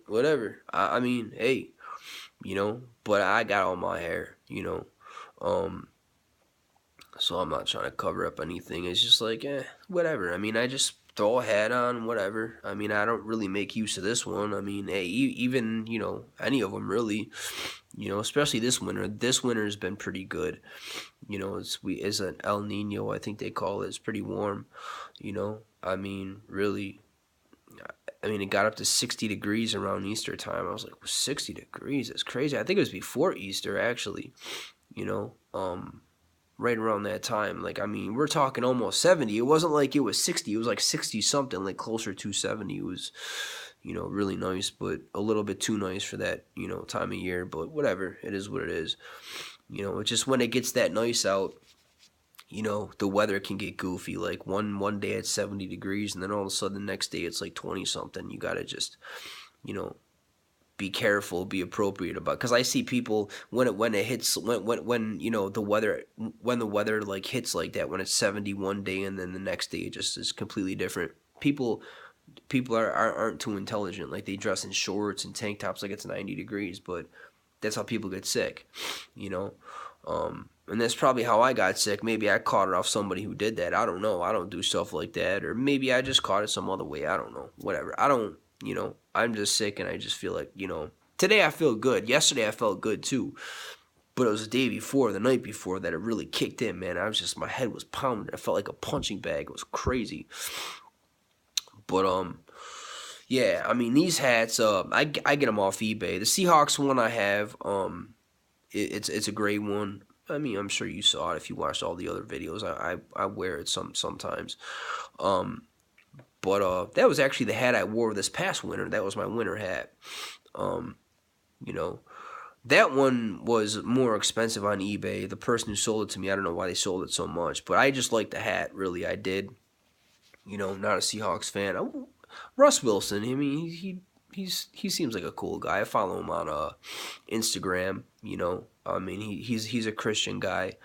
whatever. I mean, hey, but I got all my hair. Um, so I'm not trying to cover up anything. It's just like, whatever. I mean, I just throw a hat on, whatever. I mean, I don't really make use of this one. I mean, hey, even, any of them really, especially this winter. This winter has been pretty good. It's an El Nino, I think they call it. It's pretty warm, I mean, really. I mean, it got up to 60 degrees around Easter time. I was like, 60 degrees? That's crazy. I think it was before Easter, actually, you know. Right around that time. Like, I mean, we're talking almost 70. It wasn't like it was 60. It was like 60 something, like closer to 70. It was, really nice, but a little bit too nice for that, time of year. But whatever. It is what it is. It's just when it gets that nice out, the weather can get goofy. Like one day it's 70 degrees, and then all of a sudden the next day it's like 20 something. You got to just, you know, be careful, be appropriate about. Because I see people when it hits when the weather like hits like that, when it's 70 one day and then the next day it just is completely different. People aren't too intelligent. Like, they dress in shorts and tank tops like it's 90 degrees, but that's how people get sick, you know. And that's probably how I got sick. Maybe I caught it off somebody who did that. I don't know. I don't do stuff like that. Or maybe I just caught it some other way. I don't know. Whatever. I don't, I'm just sick and I just feel like, today I feel good. Yesterday I felt good too. But it was the day before, the night before, that it really kicked in, man. My head was pounding. I felt like a punching bag. It was crazy. But, yeah, I mean, these hats, I get them off eBay. The Seahawks one I have, it's a great one. I mean, I'm sure you saw it if you watched all the other videos. I wear it sometimes. Um, but that was actually the hat I wore this past winter. That was my winter hat. Um, you know, that one was more expensive on eBay. The person who sold it to me, I don't know why they sold it so much, but I just liked the hat. Really, I did. Not a Seahawks fan. Russ Wilson. I mean, he seems like a cool guy. I follow him on Instagram. I mean, he's a Christian guy.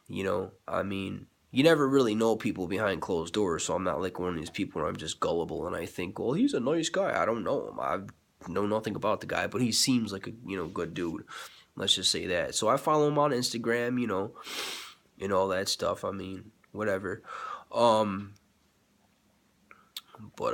I mean, you never really know people behind closed doors, so I'm not like one of these people where I'm just gullible and I think, well, he's a nice guy. I don't know him. I know nothing about the guy, but he seems like a good dude. Let's just say that. So I follow him on Instagram. And all that stuff. I mean, whatever. Um, but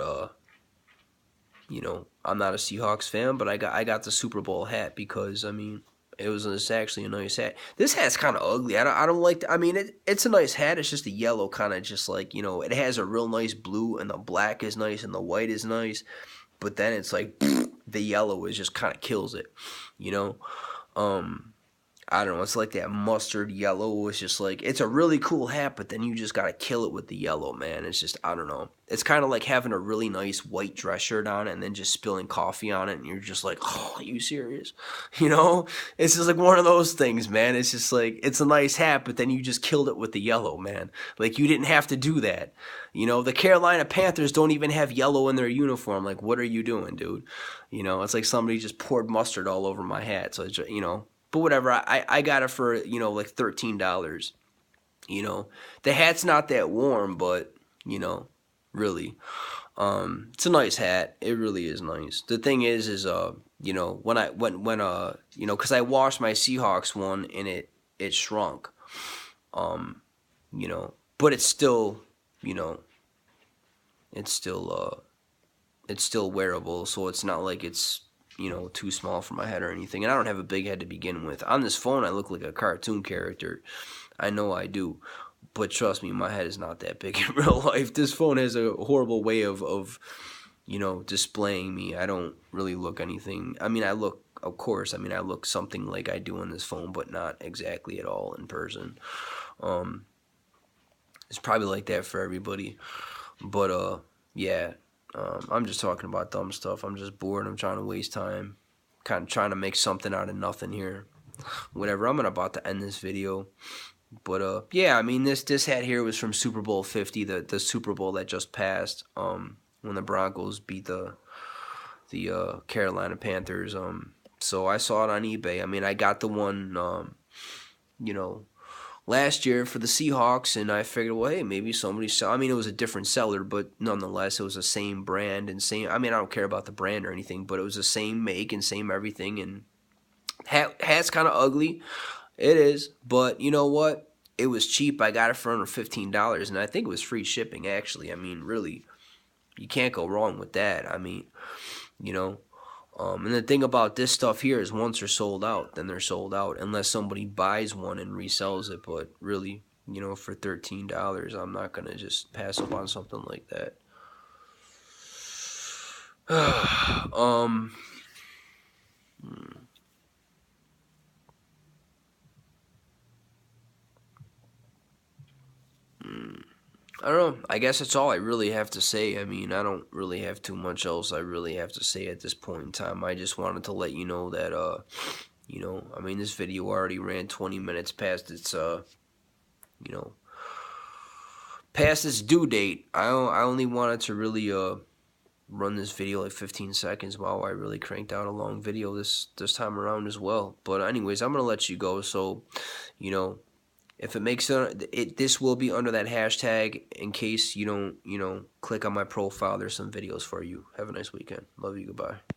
I'm not a Seahawks fan, but I got the Super Bowl hat because, I mean, it's actually a nice hat. This hat's kind of ugly. I don't like. I mean, it's a nice hat. It's just a yellow kind of, just like, it has a real nice blue, and the black is nice and the white is nice, but then it's like the yellow is just kind of kills it. You know. Um, I don't know. It's like that mustard yellow. It's just like, it's a really cool hat, but then you just gotta kill it with the yellow, man. It's just, I don't know. It's kind of like having a really nice white dress shirt on and then just spilling coffee on it, and you're just like, oh, are you serious? You know? It's just like one of those things, man. It's just like, it's a nice hat, but then you just killed it with the yellow, man. Like, you didn't have to do that. The Carolina Panthers don't even have yellow in their uniform. Like, what are you doing, dude? It's like somebody just poured mustard all over my hat. So, but whatever, I got it for, like $13. The hat's not that warm, but, really. It's a nice hat. It really is nice. The thing is because I washed my Seahawks one and it shrunk. Um, but it's still, you know, it's still it's still wearable, so it's not like it's too small for my head or anything. And I don't have a big head to begin with. On this phone, I look like a cartoon character. I know I do, but trust me, my head is not that big in real life. This phone has a horrible way of displaying me. I don't really look anything. I mean, I look, of course. I mean, I look something like I do on this phone, but not exactly at all in person. Um, it's probably like that for everybody, but yeah. I'm just talking about dumb stuff. I'm just bored. I'm trying to waste time. Kind of trying to make something out of nothing here. Whatever. I'm about to end this video. But yeah, I mean, this hat here was from Super Bowl 50, the Super Bowl that just passed. When the Broncos beat the Carolina Panthers. So I saw it on eBay. I mean, I got the one you know last year for the Seahawks, and I figured, well, hey, maybe somebody sell. I mean, it was a different seller, but nonetheless, it was the same brand and same. I mean, I don't care about the brand or anything, but it was the same make and same everything. And hat's kind of ugly, it is, but you know what? It was cheap. I got it for under $15, and I think it was free shipping. Actually, I mean, really, you can't go wrong with that. I mean, you know. And the thing about this stuff here is once they're sold out, then they're sold out unless somebody buys one and resells it. But really, for $13, I'm not gonna just pass up on something like that. um, I don't know. I guess that's all I really have to say. I mean, I don't really have too much else I really have to say at this point in time. I just wanted to let you know that I mean, this video already ran 20 minutes past its you know, past its due date. I only wanted to really run this video like 15 seconds. Wow, I really cranked out a long video this time around as well. But anyways, I'm gonna let you go. So, if it makes this will be under that hashtag in case you don't click on my profile. There's some videos for you. Have a nice weekend. Love you. Goodbye.